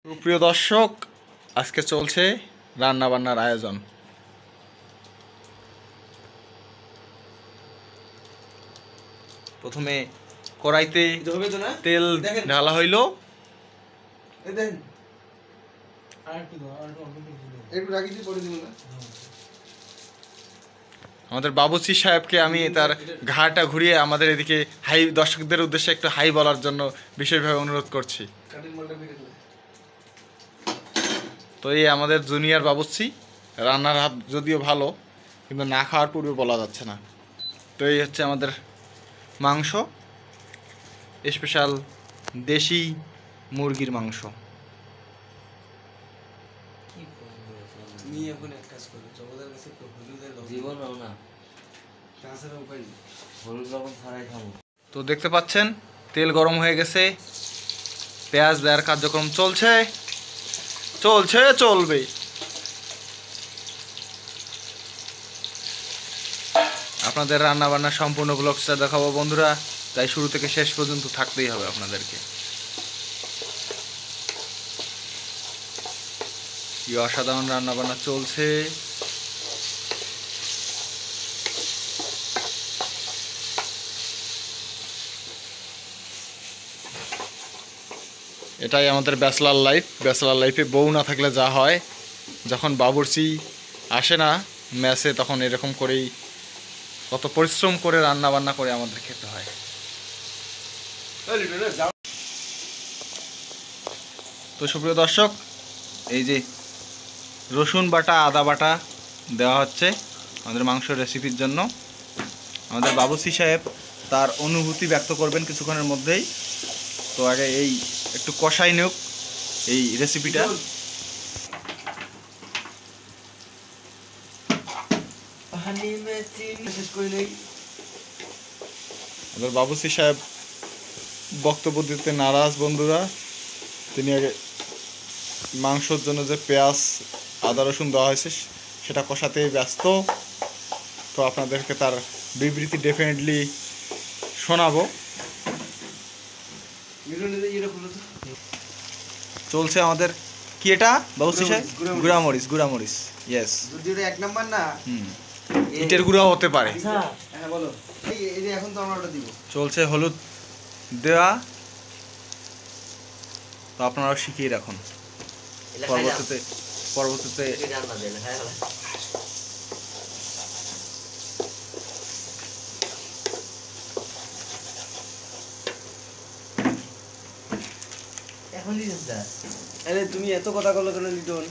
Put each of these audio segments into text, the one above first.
সুপ্রিয় দর্শক, আজকে চলছে রান্না বান্নার আয়োজন। প্রথমে কড়াইতে তেল ঢালা হইল। আমাদের বাবুচি সাহেবকে আমি তার ঘাড়টা ঘুরিয়ে আমাদের এদিকে হাই দর্শকদের উদ্দেশ্যে একটু হাই বলার জন্য বিশেষভাবে অনুরোধ করছি। তো এই আমাদের জুনিয়র বাবুচি, রান্নার হাত যদিও ভালো, কিন্তু না খাওয়ার পূর্বে বলা যাচ্ছে না। তো এই হচ্ছে আমাদের মাংস, স্পেশাল দেশি মুরগির মাংস। তো দেখতে পাচ্ছেন তেল গরম হয়ে গেছে, পেঁয়াজ দেওয়ার কার্যক্রম চলছে চলবে। আপনাদের রান্না বান্না সম্পূর্ণ ব্লগটা দেখাবো বন্ধুরা, তাই শুরু থেকে শেষ পর্যন্ত থাকতেই হবে আপনাদেরকে। কি অসাধারণ রান্না বান্না চলছে। এটাই আমাদের ব্যাচলার লাইফ। ব্যাচলার লাইফে বউ না থাকলে যা হয়, যখন বাবুর্চি আসে না ম্যাচে, তখন এরকম করেই কত পরিশ্রম করে রান্না বান্না করে আমাদের খেতে হয়। তো সুপ্রিয় দর্শক, এই যে রসুন বাটা আদা বাটা দেওয়া হচ্ছে আমাদের মাংস রেসিপির জন্য। আমাদের বাবুর্চি সাহেব তার অনুভূতি ব্যক্ত করবেন কিছুক্ষণের মধ্যেই। তো আগে এই একটু কষাই নিক এই রেসিপিটা। আমাদের বাবুর্চি সাহেব বক্তব্য দিতে নারাজ বন্ধুরা। তিনি আগে মাংসর জন্য যে পেঁয়াজ আদা রসুন দেওয়া হয়েছে সেটা কষাতেই ব্যস্ত। তো আপনাদেরকে তার বিবৃতি ডেফিনেটলি শোনাবো। চলছে আমাদের কি এটা বাবুর্চি সাহেব? গুঁড়ামরিচ। ইয়েস, এক নাম্বার না, ইটের গুঁড়াও হতে পারে। বলো এখন তো আমরা ওটা দিব। চলছে হলুদ দেওয়া। তো আপনারাও শিখিয়ে রাখুন, পরবর্তীতে তুমি এত কথা বলো কেন লিটন?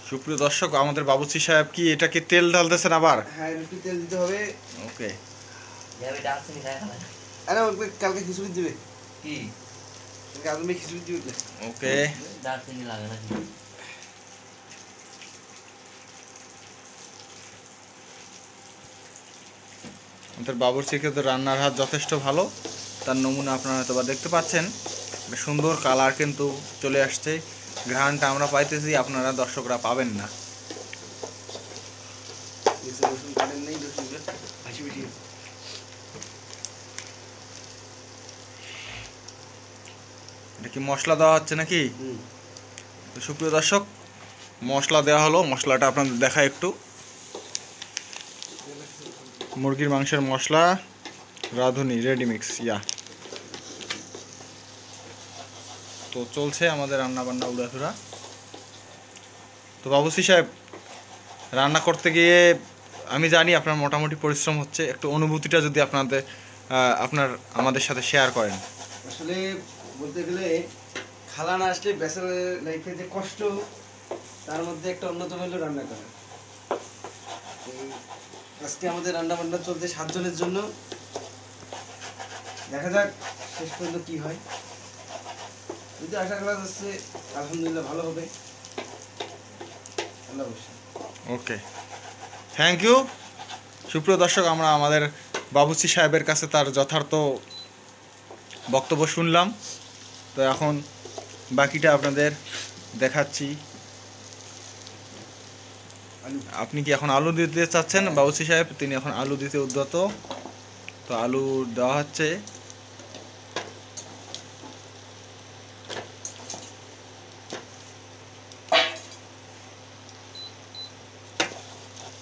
সুপ্রিয় দর্শক, আমাদের বাবুর্চি সাহেব কি এটাকে তেল ঢালতেছেন আবার? হ্যাঁ, একটু তেল দিতে হবে। ওকে, আরে কালকে খিচুড়ি দিবে কি? কালকে খিচুড়ি দিবে। ওকে, দারচিনি লাগে না? আমাদের বাবুর্চি কিন্তু রান্নার হাত যথেষ্ট ভালো। তার নমুনা আপনারা হয়তো বা দেখতে পাচ্ছেন। সুন্দর কালার কিন্তু চলে আসছে, ঘ্রাণটা আমরা পাইতেছি, আপনারা দর্শকরা পাবেন না। এটা কি মশলা দেওয়া হচ্ছে নাকি? তো সুপ্রিয় দর্শক, মশলা দেওয়া হলো। মশলাটা আপনাদের দেখায় একটু। মুরগির মাংসের মশলা রাঁধুনি রেডিমিক্স ইয়া। তো চলছে আমাদের রান্না বান্না উড়াধুরা। তো বাবুর্চি সাহেব, রান্না করতে গিয়ে আমি জানি আপনার মোটামুটি পরিশ্রম হচ্ছে, একটু অনুভূতিটা যদি আপনার আমাদের সাথে শেয়ার করেন। আসলে বলতে গেলে খালা না আসলে ব্যাচেলর লাইফে যে কষ্ট, তার মধ্যে একটা অন্যতম হলো রান্না করা। আজকে আমাদের রান্না বান্না চলছে 7 জনের জন্য। দেখা যাক শেষ পর্যন্ত কি হয়। যদি আশা করা যাচ্ছে আলহামদুলিল্লাহ ভালো হবে। ওকে, থ্যাংক ইউ। সুপ্রিয় দর্শক, আমরা আমাদের বাবুর্চি সাহেবের কাছে তার যথার্থ বক্তব্য শুনলাম। তো এখন বাকিটা আপনাদের দেখাচ্ছি। আপনি কি এখন আলু দিতে চাচ্ছেন? বাবুর্চি সাহেব তিনি এখন আলু দিতে উদ্যত। তো আলু দেওয়া হচ্ছে।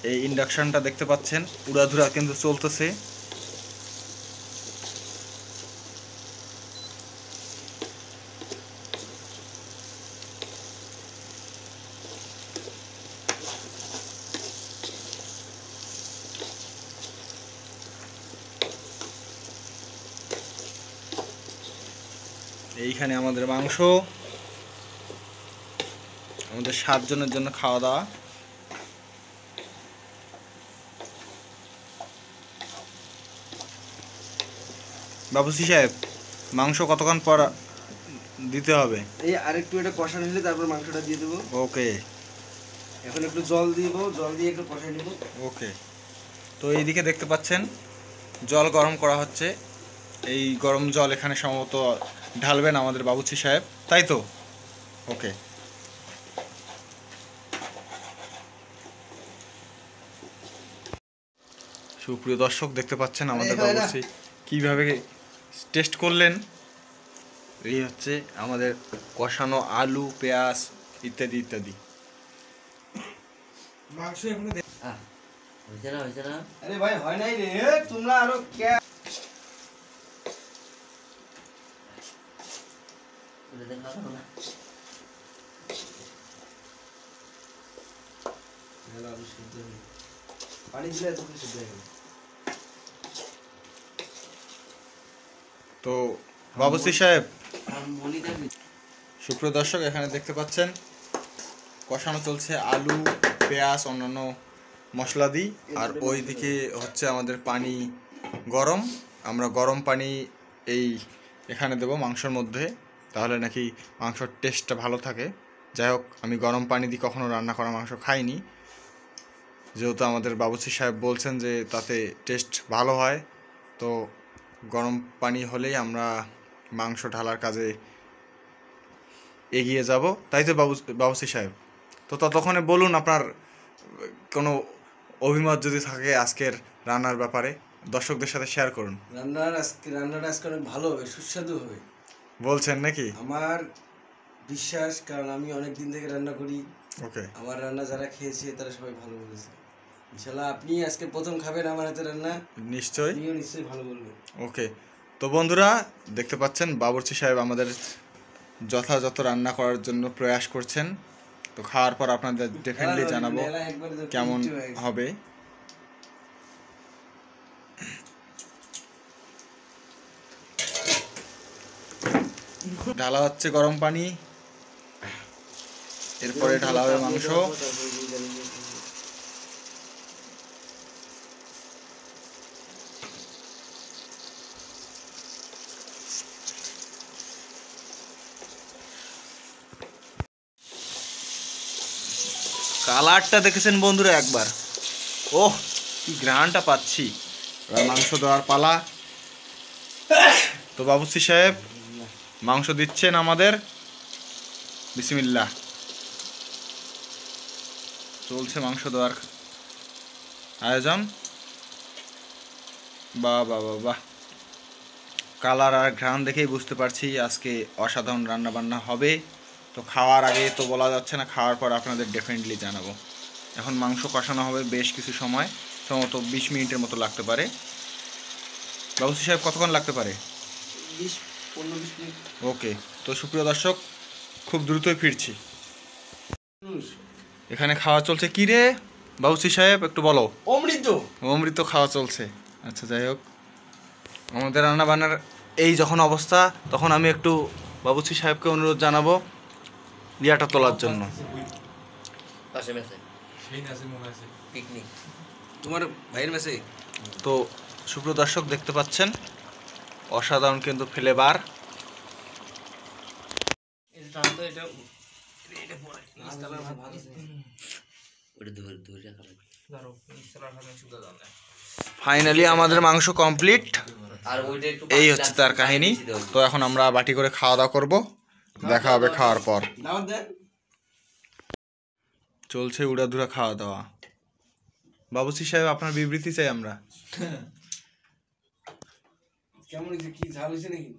এই ইন্ডাকশনটা দেখতে পাচ্ছেন উড়াধুরা কিন্তু চলতেছে। এইখানে আমাদের মাংস, আমাদের 7 জনের জন্য খাওয়া দাওয়া। বাবুসি সাহেব, মাংস কতক্ষণ পর দিতে হবে? এই আরেকটু এটা কষা নিলে তারপর মাংসটা দিয়ে দেবো। ওকে। এখন একটু জল দিব, জল দিয়ে একটু কষাই নেব। ওকে। তো এইদিকে দেখতে পাচ্ছেন জল গরম করা হচ্ছে। এই গরম জল এখানে সম্ভবত ঢালবেন আমাদের বাবুচি সাহেব, তাই তো? ওকে। সুপ্রিয় দর্শক দেখতে পাচ্ছেন আমাদের বাবুচি কিভাবে টেস্ট করলেন। এই হচ্ছে আমাদের কষানো আলু, পেঁয়াজ ইত্যাদি ইত্যাদি। মাংস এখনো হয়েছে না আরে ভাই হয় নাই রে, তোমরা আরো কে পানি দিলে এত কিছু দেয় না। তো বাবুচি সাহেব, সুপ্রিয় দর্শক এখানে দেখতে পাচ্ছেন কষানো চলছে আলু, পেঁয়াজ, অন্যান্য মশলা দিই। আর ওইদিকে হচ্ছে আমাদের পানি গরম। আমরা গরম পানি এই এখানে দেবো মাংসের মধ্যে, তাহলে নাকি মাংসর টেস্টটা ভালো থাকে। যাই হোক, আমি গরম পানি দিয়ে কখনো রান্না করা মাংস খাইনি, যেহেতু আমাদের বাবুচি সাহেব বলছেন যে তাতে টেস্ট ভালো হয়, তো গরম পানি হলেই আমরা মাংস ঢালার কাজে এগিয়ে যাব, তাই তো বাবুচি সাহেব? তো ততক্ষণে বলুন আপনার কোনো অভিমত যদি থাকে আজকের রান্নার ব্যাপারে, দর্শকদের সাথে শেয়ার করুন। রান্নাটা আজকে অনেক ভালো হবে, সুস্বাদু হবে বলছেন নাকি? আমার বিশ্বাস, কারণ আমি অনেক দিন থেকে রান্না করি। ওকে। আমার রান্না যারা খেয়েছে তারা সবাই ভালো বলেছে। ইনশাল্লাহ আপনি আজকে প্রথম খাবেন আমার হাতে রান্না, নিশ্চয়ই। আপনিও নিশ্চয়ই ভালো বলবেন। ওকে। তো বন্ধুরা দেখতে পাচ্ছেন বাবুর্চি সাহেব আমাদের যথাযথ রান্না করার জন্য প্রয়াস করছেন। তো খাওয়ার পর আপনাদের ডেফিনেটলি জানাবো কেমন হবে। ঢালা হচ্ছে গরম পানি, এরপরে ঢালা হবে মাংস। কালারটা দেখেছেন বন্ধুরা একবার, ওহ কি ঘ্রাণটা পাচ্ছি। এবার মাংস দেওয়ার পালা। তো বাবুর্চি সাহেব মাংস দিচ্ছেন আমাদের, বিসমিল্লাহ। চলছে মাংস দেওয়ার আয়োজন। বাহ বাহ বাহ বাহ, কালার আর ঘ্রাণ দেখেই বুঝতে পারছি আজকে অসাধারণ রান্না বান্না হবে। তো খাওয়ার আগে তো বলা যাচ্ছে না, খাওয়ার পর আপনাদের ডেফিনেটলি জানাবো। এখন মাংস কষানো হবে বেশ কিছু সময়, সম্ভবত 20 মিনিটের মতো লাগতে পারে। বাবুর্চি সাহেব কতক্ষণ লাগতে পারে? 15-20 মিনিট। ওকে। তো সুপ্রিয় দর্শক খুব দ্রুতই ফিরছি। এখানে খাওয়া চলছে কি রে বাবুর্চি সাহেব, একটু বলো। অমৃত অমৃত খাওয়া চলছে। আচ্ছা যাই হোক, আমাদের রান্না বান্নার এই যখন অবস্থা, তখন আমি একটু বাবুর্চি সাহেবকে অনুরোধ জানাবো লিয়াটা তোলার জন্য। পাশে মেসে পিকনিক তোমার ভাইয়ের মেসে। তো সুপ্রিয় দর্শক দেখতে পাচ্ছেন অসাধারণ কিন্তু ফ্লেভার। ফাইনালি আমাদের মাংস কমপ্লিট। এই হচ্ছে তার কাহিনী। তো এখন আমরা বাটি করে খাওয়া দাওয়া করবো, দেখা হবে খাওয়ার পর। চলছে উড়াধুরা খাওয়া দাওয়া। বাবুর্চি সাহেব আপনার বিবৃতি চাই আমরা। কেমন হয়েছে, কি ঝাল হয়েছে নাকি?